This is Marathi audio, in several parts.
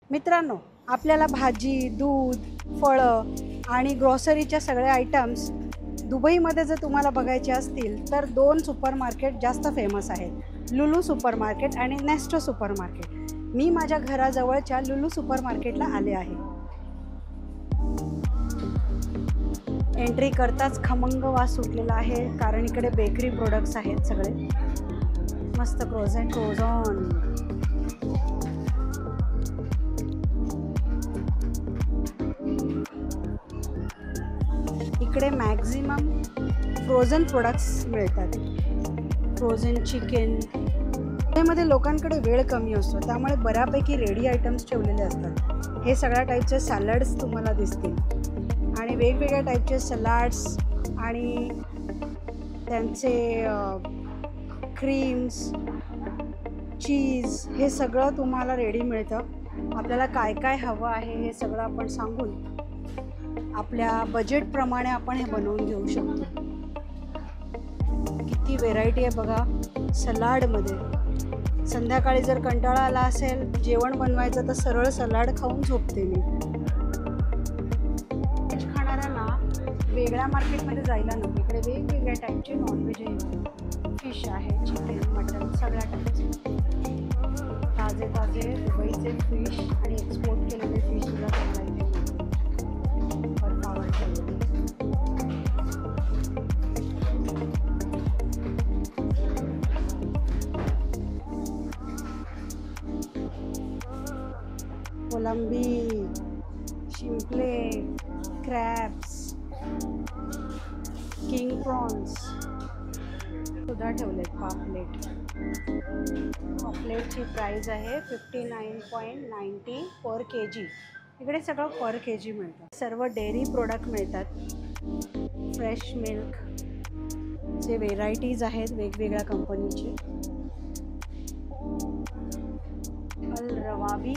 मित्रांनो, आपल्याला भाजी, दूध, फळं आणि ग्रॉसरीच्या सगळे आयटम्स दुबईमध्ये जर तुम्हाला बघायचे असतील तर 2 सुपरमार्केट जास्त फेमस आहेत, लुलू सुपरमार्केट आणि नेस्टो सुपरमार्केट. मी माझ्या घराजवळच्या लुलू सुपरमार्केटला आले आहे. एंट्री करताच खमंग वास सुटलेला आहे, कारण इकडे बेकरी प्रोडक्ट्स आहेत सगळे. मस्त क्रोझन. इकडे मॅक्झिमम फ्रोझन प्रोडक्ट्स मिळतात. Frozen chicken. त्यामध्ये लोकांकडे वेळ कमी असतो, त्यामुळे बऱ्यापैकी रेडी आयटम्स ठेवलेले असतात. हे सगळ्या टाईपचे सॅलड्स तुम्हाला दिसतील आणि वेगवेगळ्या टाईपचे सलाड्स आणि त्यांचे क्रीम्स, चीज हे सगळं तुम्हाला रेडी मिळतं. आपल्याला काय काय हवं आहे हे सगळं आपण सांगून आपल्या बजेटप्रमाणे आपण हे बनवून घेऊ शकतो. किती व्हेरायटी आहे बघा सलाडमध्ये. संध्याकाळी जर कंटाळा आला असेल जेवण बनवायचं तर सरळ सलाड खाऊन झोपते मी. खाणाऱ्यांना वेगळ्या मार्केटमध्ये जायला नको. इकडे वेगवेगळ्या टाईपचे नॉनव्हेज आहे, फिश आहे, चिकन, मटन, सगळ्या टाईपचे ताजे ताजे दुबईचे फिश आणि एक्सपोर्ट केलेले फिश सुद्धा तुम्हाला इथे बर्फावर ठेवलेले. कोलंबी, शिंपले, क्रॅब्स, किंग प्रॉन्स सुद्धा ठेवलेत. पापलेटची प्राईस आहे 59.90 पर के.जी. इकडे सगळं पर के.जी. मिळतं. सर्व डेअरी प्रोडक्ट मिळतात. फ्रेश मिल्क चे व्हेरायटीज आहेत वेगवेगळ्या कंपनीचे. अल रवाबी,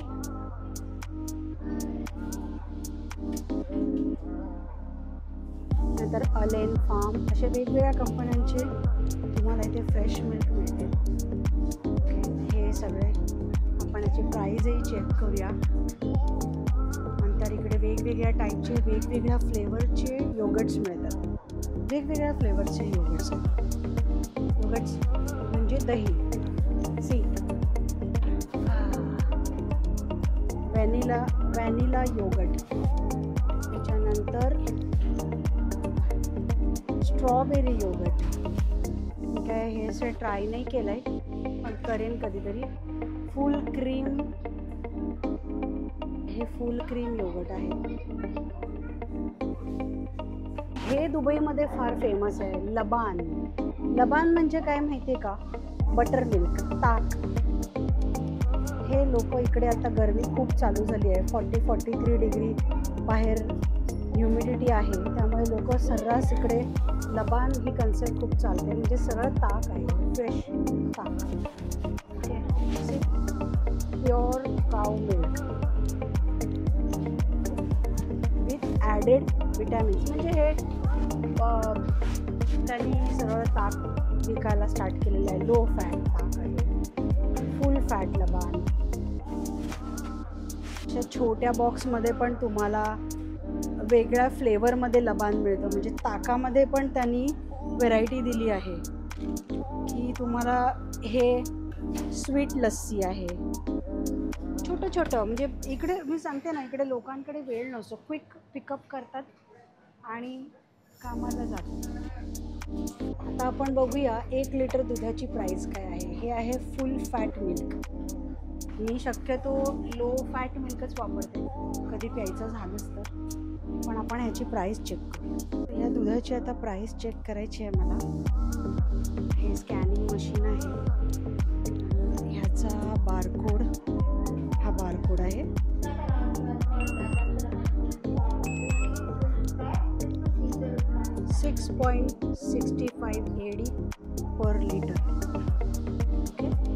नंतर अलेन फार्म, असे वेगवेगळ्या कंपन्यांचे तुम्हाला इथे फ्रेश मिल्क मिळते. हे सगळे आपण याची प्राईजही चेक करूया. नंतर इकडे वेगवेगळ्या टाईपचे वेगवेगळ्या फ्लेवरचे योगर्ट्स मिळतात. वेगवेगळ्या फ्लेवरचे योगर्ट्स म्हणजे दही. Vanilla yogurt. त्याच्यानंतर स्ट्रॉबेरी योगर्ट. काय हे असं ट्राय नाही केलं आहे, पण करेन कधीतरी. फुल क्रीम, हे फुल क्रीम योगर्ट आहे. हे दुबईमध्ये फार फेमस आहे. लबान. लबान म्हणजे काय माहिती आहे का? बटर मिल्क, ताक. हे लोक इकडे आता गरमी खूप चालू झाली आहे, 40-43 डिग्री बाहेर ह्युमिडिटी आहे, त्यामुळे लोक सर्रास इकडे लबान ही कन्सेप्ट खूप चालते. म्हणजे सरळ ताक आहे, फ्रेश ताक. Pure cow milk with added vitamins. म्हणजे हे त्यांनी सरळ ताक विकायला स्टार्ट केलेलं आहे. लो फॅट ताक आहे, फुल फॅट लबान. अशा छोट्या बॉक्समध्ये पण तुम्हाला वेगळ्या फ्लेवरमध्ये लबान मिळतं. म्हणजे ताकामध्ये पण त्यांनी व्हेरायटी दिली आहे की तुम्हाला हे स्वीट लस्सी आहे. छोटं म्हणजे इकडे मी सांगते ना, इकडे लोकांकडे वेळ नसतो. क्विक पिकअप करतात आणि कामाला जातात. आता आपण बघूया 1 लिटर दुधाची प्राईस काय आहे. हे आहे फुल फॅट मिल्क. मी शक्यतो लो फॅट मिल्कच वापरते कधी प्यायचं झालंच तर, पण आपण ह्याची प्राईस चेक करू. या दुधाची आता प्राईस चेक करायची आहे मला. हे स्कॅनिंग मशीन आहे. ह्याचा बारकोड, हा बारकोड आहे. $6.65 AD पर लिटर.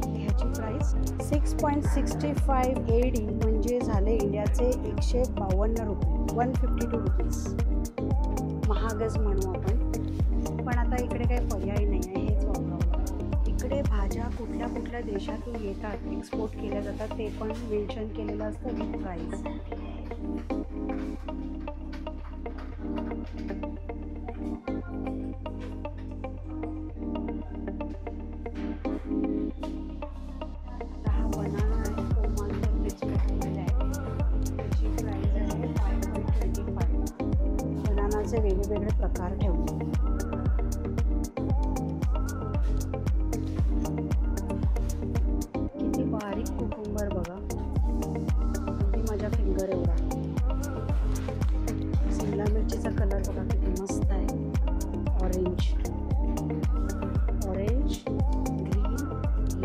ह्याची प्राईस 6.65 AD म्हणजे झाले इंडियाचे 152 रुपये, 152 रुपीज. महागच म्हणू आपण, पण आता इकडे काही पर्याय नाही आहे, हेच वापरावं. इकडे इकडे भाज्या कुठल्या कुठल्या देशातून येतात, एक्सपोर्ट केल्या जातात ते पण मेन्शन केलेलं असतं विथ प्राईस. हा बनाना आहे, ओमानवर एक्सपोर्ट केलेला आहे. त्याची प्राईस आहे 5.25. बनानाचे वेगवेगळे प्रकार ठेवले. किती बारीक कुकुंबर बघा, अगदी माझ्या फिंगर एवढा. शिमला मिरचीचा कलर बघा किती मस्त आहे, ऑरेंज ऑरेंज, ग्रीन,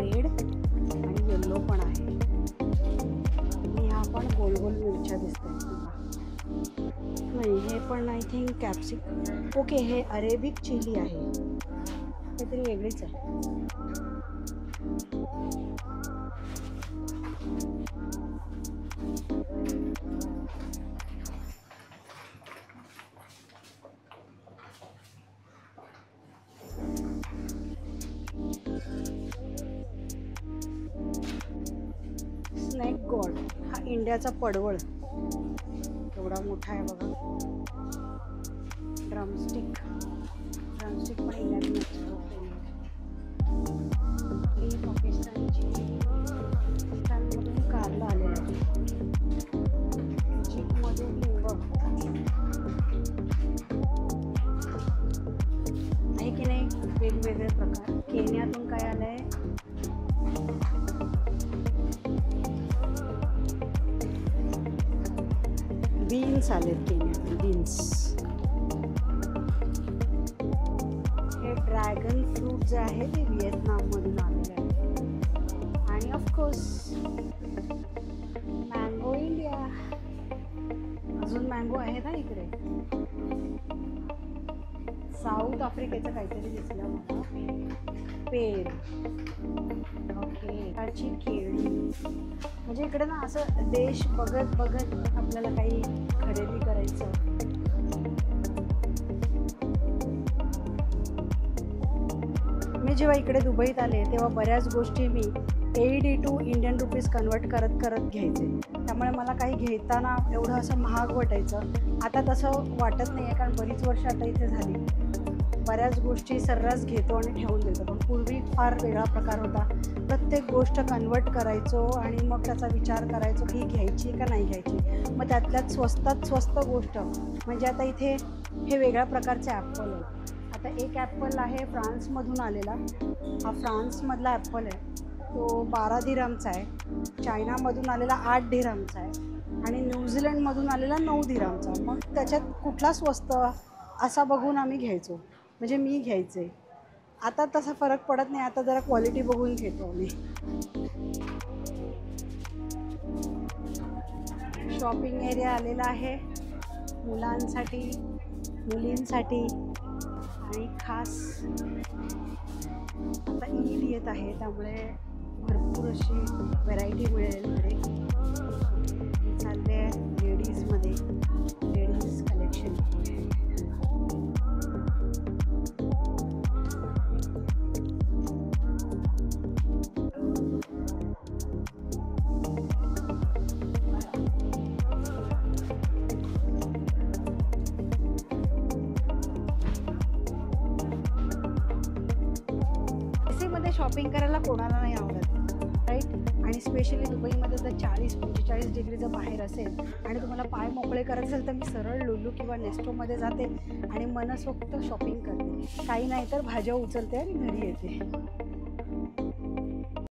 रेड आणि येल्लो पण आहे. आणि ह्या पण गोल गोल मिरच्या दिसतात नाही, हे पण आय थिंक कॅप्सिकम. ओके, हे अरेबिक चिली आहे, काहीतरी वेगळीच आहे. स्नॅक गॉड हा इंडियाचा पडवळ एवढा मोठा आहे बघा. ड्रमस्टिक पण इंडियाने पाकिस्तानमधून कारला आलेला आहे. इजिप्तमधून लिंब आहे की नाही, वेगवेगळे प्रकार. केन्यातून काय आलं आहे, बीन्स आलेत केन्यातून, बीन्स. हे ड्रॅगन फ्रूट जे आहे ते व्हिएतनाममधून आलेले आहे. आणि ऑफकोर्स मँगो इंडिया, अजून मँगो आहेत ना इकडे. साऊथ आफ्रिकेचं काहीतरी दिसलं मला, पेर. ओके, त्याची केळी. म्हणजे इकडे ना असं देश बघत बघत आपल्याला काही खरेदी करायचं. मी जेव्हा इकडे दुबईत आले तेव्हा बऱ्याच गोष्टी मी AED to Indian rupees convert करत घ्यायचे. त्यामुळे मला काही घेताना एवढं असं महाग वाटायचं. आता तसं वाटत नाही आहे, कारण बरीच वर्ष आता इथे झाली. बऱ्याच गोष्टी सर्रास घेतो आणि ठेवून देतो. पण पूर्वी फार वेगळा प्रकार होता. प्रत्येक गोष्ट कन्वर्ट करायचो आणि मग त्याचा विचार करायचो की घ्यायची का नाही घ्यायची. मग त्यातल्यात स्वस्तात स्वस्त गोष्ट म्हणजे आता इथे हे वेगळ्या प्रकारचे ॲपल आहे. आता एक ॲपल आहे फ्रान्समधून आलेला, हा फ्रान्समधला ॲपल आहे, तो 12 दिरहमचा आहे. चायनामधून आलेला 8 दिरहमचा आहे आणि न्यूझीलंडमधून आलेला 9 दिरहमचा. मग त्याच्यात कुठला स्वस्त असा बघून आम्ही घ्यायचो, म्हणजे मी घ्यायचे. आता तसा फरक पडत नाही, आता जरा क्वालिटी बघून घेतो आम्ही. शॉपिंग एरिया आलेला आहे मुलांसाठी, मुलींसाठी आणि खास आता ईद येत आहे त्यामुळे भरपूर अशी व्हरायटी मिळेल इकडे. चालले आहे लेडीजमध्ये, लेडीज कलेक्शन. एसीमध्ये शॉपिंग करायला कोणाला नाही आवडत, राईट. आणि स्पेशली दुबईमध्ये जर 40-45 डिग्री जर बाहेर असेल आणि तुम्हाला पाय मोकळे करायचे असेल तर मी सरळ लुलू किंवा नेस्टोमध्ये जाते आणि मनसोक्त शॉपिंग करते. काही नाही तर भाज्या उचलते आणि घरी येते.